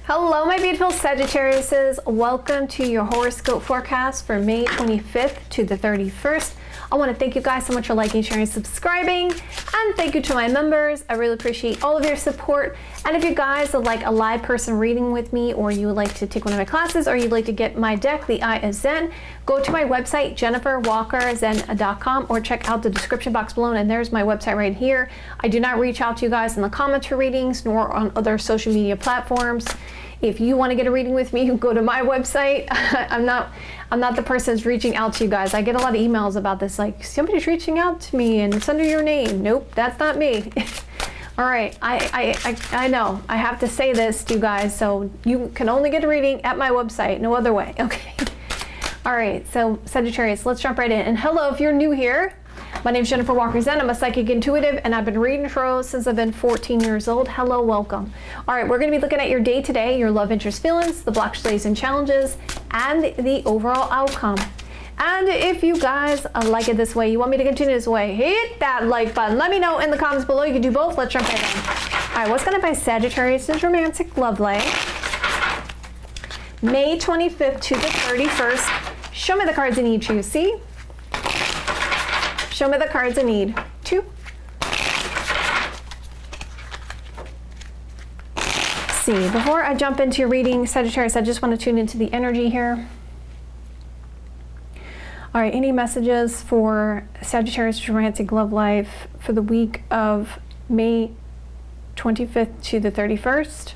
Hello, my beautiful Sagittariuses. Welcome to your horoscope forecast for May 25th to the 31st. I want to thank you guys so much for liking, sharing, subscribing, and thank you to my members. I really appreciate all of your support. And if you guys would like a live person reading with me, or you would like to take one of my classes, or you'd like to get my deck, the Eye of Zen, go to my website, jenniferwalkerzen.com, or check out the description box below, and there's my website right here. I do not reach out to you guys in the comments for readings, nor on other social media platforms. If you want to get a reading with me, you can go to my website. I'm not the person that's reaching out to you guys. I get a lot of emails about this, like, somebody's reaching out to me and it's under your name. Nope, that's not me. All right, I know. I have to say this to you guys, so you can only get a reading at my website, no other way, okay? All right, so Sagittarius, let's jump right in. And hello, if you're new here, my name is Jennifer Walker Zen. I'm a psychic intuitive, and I've been reading tarot since I've been 14 years old. Hello, welcome. All right, we're going to be looking at your day today, your love, interest, feelings, the blocks, delays, and challenges, and the overall outcome. And if you guys like it this way, you want me to continue this way, hit that like button. Let me know in the comments below. You can do both. Let's jump right in. All right, what's going to be Sagittarius' romantic love life? May 25th to the 31st. Show me the cards I need to see. Show me the cards I need to see. Before I jump into your reading, Sagittarius, I just want to tune into the energy here. All right, any messages for Sagittarius' romantic love life for the week of May 25th to the 31st?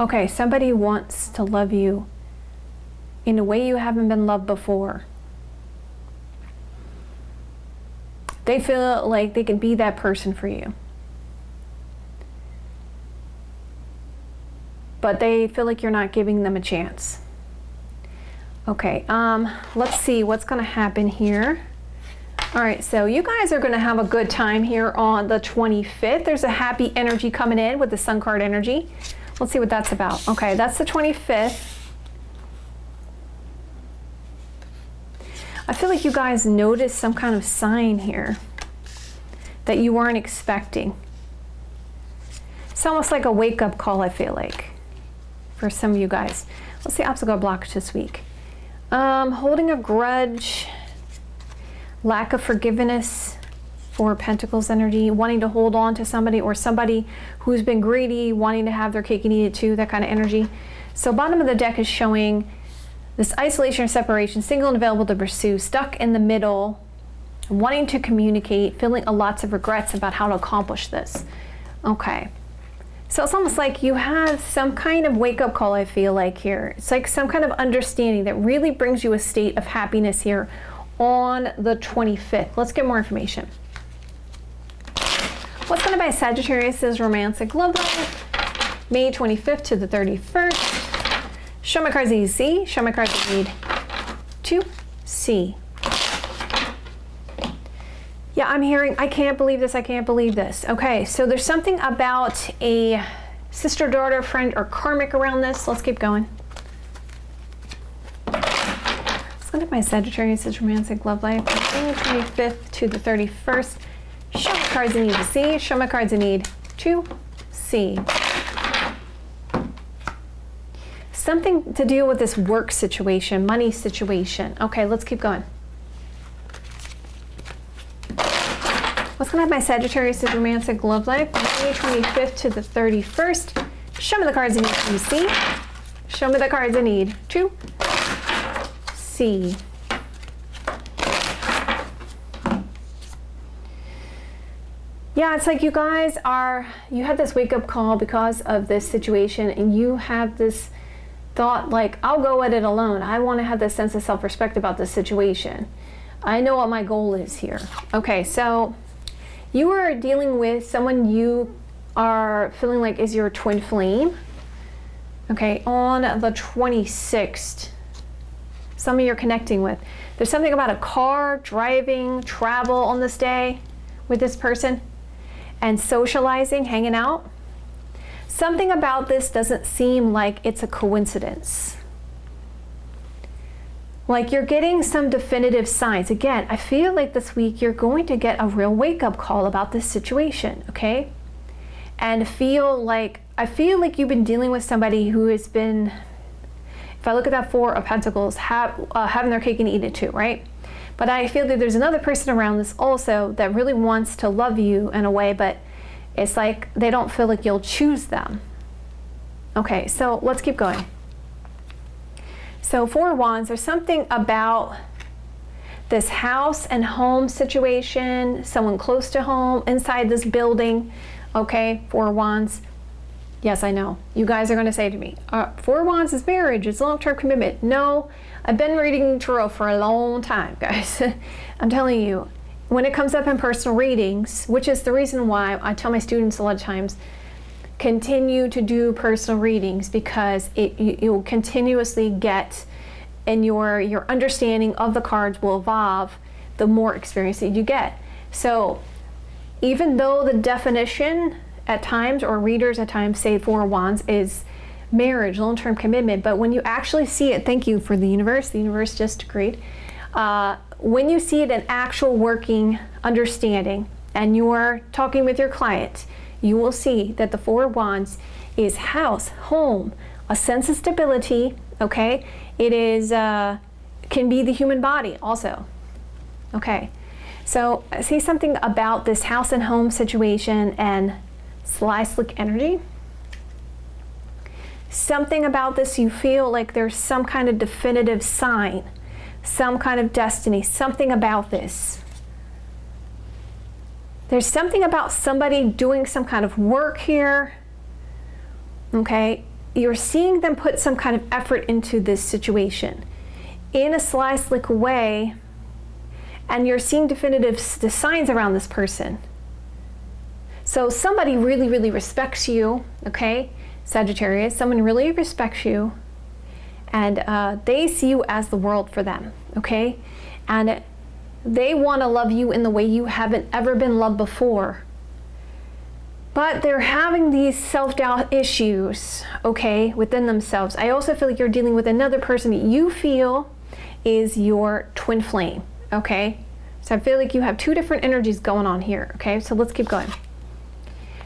Okay, somebody wants to love you in a way you haven't been loved before. They feel like they can be that person for you. But they feel like you're not giving them a chance. Okay, let's see what's gonna happen here. All right, so you guys are gonna have a good time here on the 25th. There's a happy energy coming in with the Sun card energy. Let's see what that's about. Okay, that's the 25th. I feel like you guys noticed some kind of sign here that you weren't expecting. It's almost like a wake-up call, I feel like, for some of you guys. Let's see, obstacle blockage this week. Holding a grudge, lack of forgiveness, for Pentacles energy, wanting to hold on to somebody, or somebody who's been greedy, wanting to have their cake and eat it too, that kind of energy. So bottom of the deck is showing this isolation or separation, single and available to pursue, stuck in the middle, wanting to communicate, feeling lots of regrets about how to accomplish this. Okay. So it's almost like you have some kind of wake-up call, I feel like here. It's like some kind of understanding that really brings you a state of happiness here on the 25th. Let's get more information. What's going to be Sagittarius' romantic love life, May 25th to the 31st? Show my cards that you see. Show my cards that you need to see. Yeah, I'm hearing, I can't believe this, I can't believe this. Okay, so there's something about a sister, daughter, friend, or karmic around this. Let's keep going. What's going to be Sagittarius' romantic love life, May 25th to the 31st? Show me cards I need to see. Show me cards I need to see. Something to deal with this work situation, money situation. Okay, let's keep going. What's going to have my Sagittarius' romantic love life, May 25th to the 31st? Show me the cards I need to see. Show me the cards I need to see. Yeah, it's like you guys you had this wake-up call because of this situation, and you have this thought like, I'll go at it alone. I want to have this sense of self-respect about this situation. I know what my goal is here. Okay, so you are dealing with someone you are feeling like is your twin flame. Okay, on the 26th, someone you're connecting with. There's something about a car, driving, travel on this day with this person. And socializing, hanging out. Something about this doesn't seem like it's a coincidence. Like you're getting some definitive signs. Again, I feel like this week you're going to get a real wake-up call about this situation, okay? And I feel like you've been dealing with somebody who has been, if I look at that Four of Pentacles, having their cake and eat it too, right? But I feel that there's another person around this also that really wants to love you in a way, but it's like they don't feel like you'll choose them. Okay, so let's keep going. So Four of Wands, there's something about this house and home situation, someone close to home, inside this building. Okay, Four of Wands. Yes, I know. You guys are going to say to me, Four of Wands is marriage, it's long-term commitment. No, I've been reading tarot for a long time, guys. I'm telling you, when it comes up in personal readings, which is the reason why I tell my students a lot of times, continue to do personal readings, because you will continuously get, and your understanding of the cards will evolve the more experience that you get. So even though the definition at times, or readers at times, say Four of Wands is marriage, long-term commitment, but when you actually see it, thank you for the universe just agreed. When you see it in actual working understanding and you're talking with your client, you will see that the Four of Wands is house, home, a sense of stability, okay? It is, can be the human body also, okay? So I see something about this house and home situation and sly, slick energy. Something about this, you feel like there's some kind of definitive sign, some kind of destiny, something about this. There's something about somebody doing some kind of work here, okay? You're seeing them put some kind of effort into this situation in a sly, slick way, and you're seeing definitive signs around this person. So somebody really, really respects you, okay? Sagittarius, someone really respects you, and they see you as the world for them, okay? And they want to love you in the way you haven't ever been loved before. But they're having these self-doubt issues, okay, within themselves. I also feel like you're dealing with another person that you feel is your twin flame, okay? So I feel like you have two different energies going on here, okay? So let's keep going.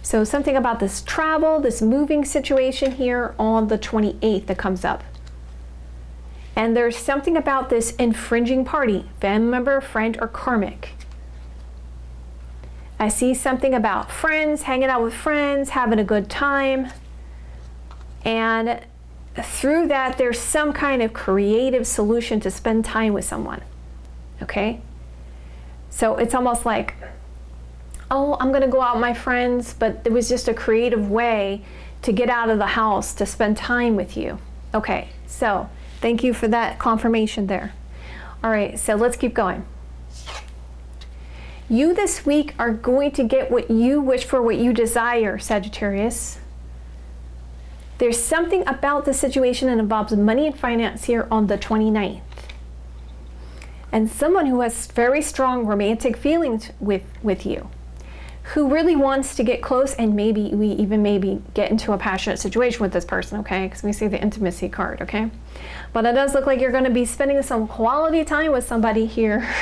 So something about this travel, this moving situation here on the 28th that comes up. And there's something about this infringing party, family member, friend, or karmic. I see something about friends, hanging out with friends, having a good time. And through that, there's some kind of creative solution to spend time with someone, okay? So it's almost like, oh, I'm gonna go out with my friends, but it was just a creative way to get out of the house to spend time with you. Okay, so thank you for that confirmation there. All right, so let's keep going. You this week are going to get what you wish for, what you desire, Sagittarius. There's something about the situation that involves money and finance here on the 29th. And someone who has very strong romantic feelings with you, who really wants to get close, and maybe we even get into a passionate situation with this person, okay? Because we see the intimacy card, okay? But it does look like you're going to be spending some quality time with somebody here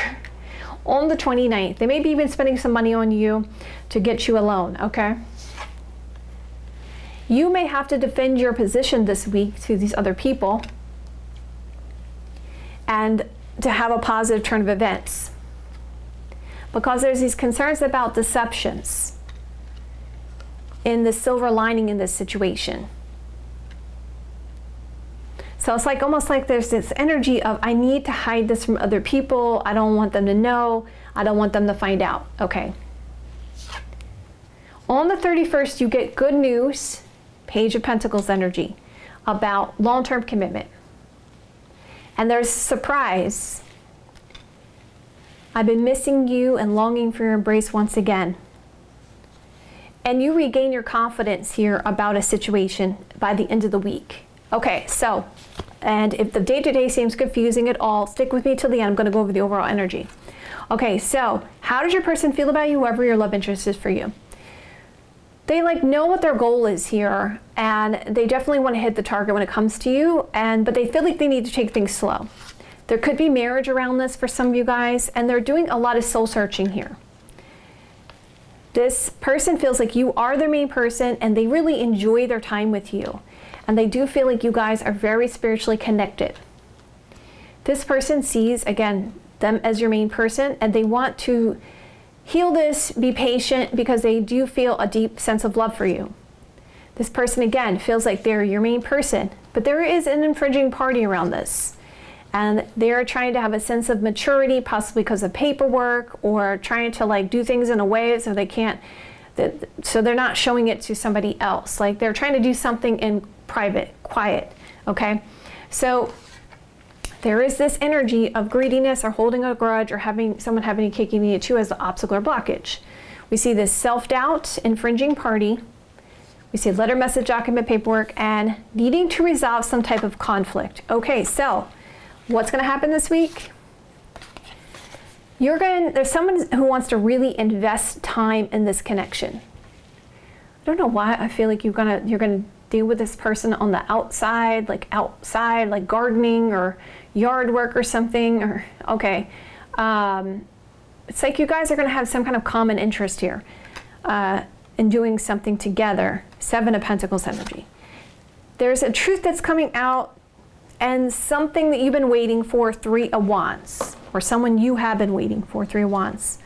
on the 29th. They may be even spending some money on you to get you alone, okay? You may have to defend your position this week to these other people and to have a positive turn of events, because there's these concerns about deceptions in the silver lining in this situation. So it's like almost like there's this energy of, I need to hide this from other people. I don't want them to know. I don't want them to find out. Okay. On the 31st, you get good news, Page of Pentacles energy, about long-term commitment. And there's surprise. I've been missing you and longing for your embrace once again. And you regain your confidence here about a situation by the end of the week. Okay, so, and if the day-to-day seems confusing at all, stick with me till the end. I'm going to go over the overall energy. Okay, so how does your person feel about you, whoever your love interest is for you? They know what their goal is here, and they definitely want to hit the target when it comes to you, but they feel like they need to take things slow. There could be marriage around this for some of you guys, and they're doing a lot of soul searching here. This person feels like you are their main person, and they really enjoy their time with you. And they do feel like you guys are very spiritually connected. This person sees, again, them as your main person, and they want to heal this, be patient, because they do feel a deep sense of love for you. This person, again, feels like they're your main person, but there is an infringing party around this. And they're trying to have a sense of maturity, possibly because of paperwork, or trying to like do things in a way so they can't, so they're not showing it to somebody else. Like they're trying to do something in private, quiet, okay? So there is this energy of greediness or holding a grudge or having someone having a cake and eat it too as the obstacle or blockage. We see this self-doubt, infringing party. We see letter, message, document, paperwork, and needing to resolve some type of conflict. Okay, so what's going to happen this week? There's someone who wants to really invest time in this connection. I don't know why I feel like you're gonna deal with this person on the outside, like gardening or yard work or something. Or okay, it's like you guys are gonna have some kind of common interest here in doing something together. 7 of Pentacles energy. There's a truth that's coming out, and something that you've been waiting for, 3 of Wands, or someone you have been waiting for, 3 of Wands.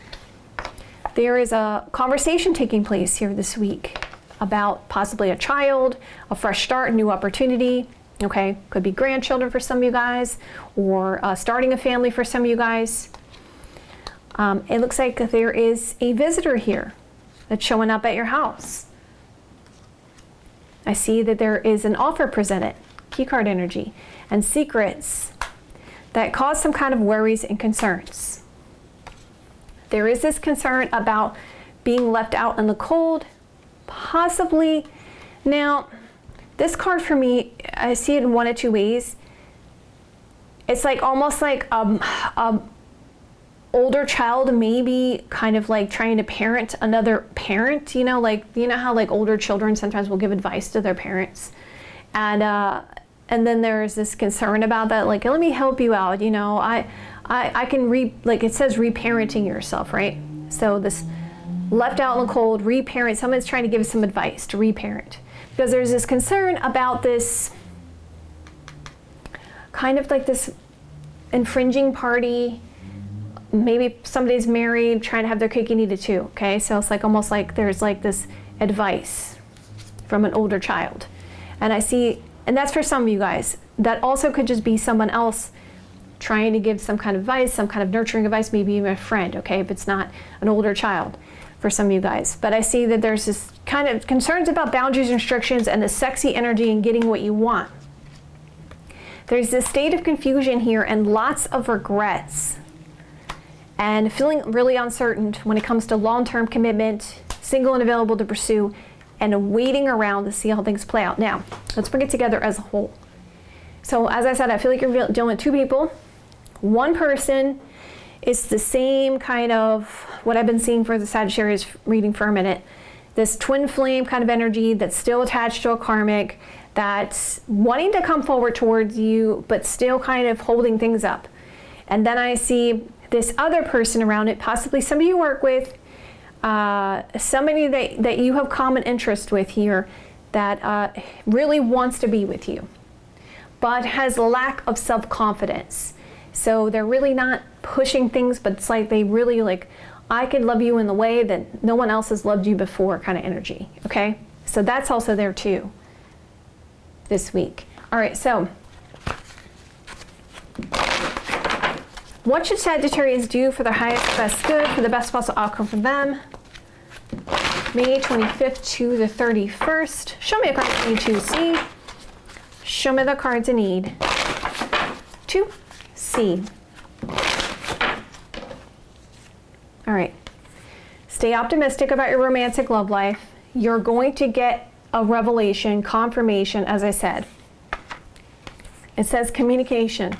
There is a conversation taking place here this week about possibly a child, a fresh start, a new opportunity. Okay, could be grandchildren for some of you guys, or starting a family for some of you guys. It looks like there is a visitor here that's showing up at your house. I see that there is an offer presented, key card energy, and secrets that cause some kind of worries and concerns. There is this concern about being left out in the cold, possibly. Now, this card for me, I see it in one of 2 ways. It's like almost like a older child, maybe kind of like trying to parent another parent, you know how like older children sometimes will give advice to their parents. And then there's this concern about that, like, let me help you out, you know, I can like it says reparenting yourself, right? So this left out in the cold, reparent, someone's trying to give some advice to reparent. Because there's this concern about this kind of like this infringing party. Maybe somebody's married, trying to have their cake and eat it too, okay? So it's like almost like there's like this advice from an older child. And I see, and that's for some of you guys. That also could just be someone else trying to give some kind of advice, some kind of nurturing advice, maybe even a friend, okay? If it's not an older child for some of you guys. But I see that there's this kind of concerns about boundaries and restrictions and the sexy energy and getting what you want. There's this state of confusion here and lots of regrets. And feeling really uncertain when it comes to long-term commitment, single and available to pursue, and waiting around to see how things play out. Now, let's bring it together as a whole. So as I said, I feel like you're dealing with 2 people. One person is the same kind of what I've been seeing for the Sagittarius reading for a minute. This twin flame kind of energy that's still attached to a karmic, that's wanting to come forward towards you, but still kind of holding things up. And then I see this other person around it, possibly somebody you work with, somebody that you have common interest with here that really wants to be with you, but has a lack of self-confidence. So they're really not pushing things, but it's like they really like, I can love you in the way that no one else has loved you before kind of energy, okay? So that's also there too this week. All right, so what should Sagittarius do for their highest best good, for the best possible outcome for them? May 25th to the 31st. Show me a card you need to see. Show me the cards I need to see. All right. Stay optimistic about your romantic love life. You're going to get a revelation, confirmation, as I said. It says communication.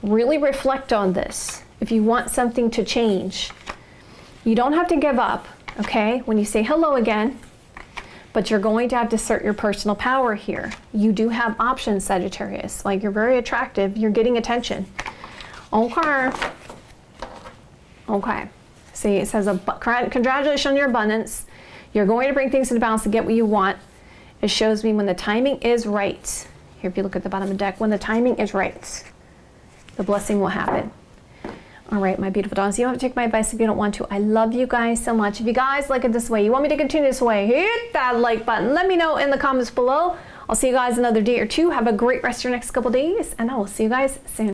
Really reflect on this. If you want something to change, you don't have to give up, okay? When you say hello again, but you're going to have to assert your personal power here. You do have options, Sagittarius. Like, you're very attractive. You're getting attention. Okay. Okay. See, it says, congratulations on your abundance. You're going to bring things into balance to get what you want. It shows me when the timing is right. Here, if you look at the bottom of the deck, when the timing is right, the blessing will happen. All right, my beautiful dogs, you don't have to take my advice if you don't want to. I love you guys so much. If you guys like it this way, you want me to continue this way, hit that like button. Let me know in the comments below. I'll see you guys another day or two. Have a great rest of your next couple days, and I will see you guys soon.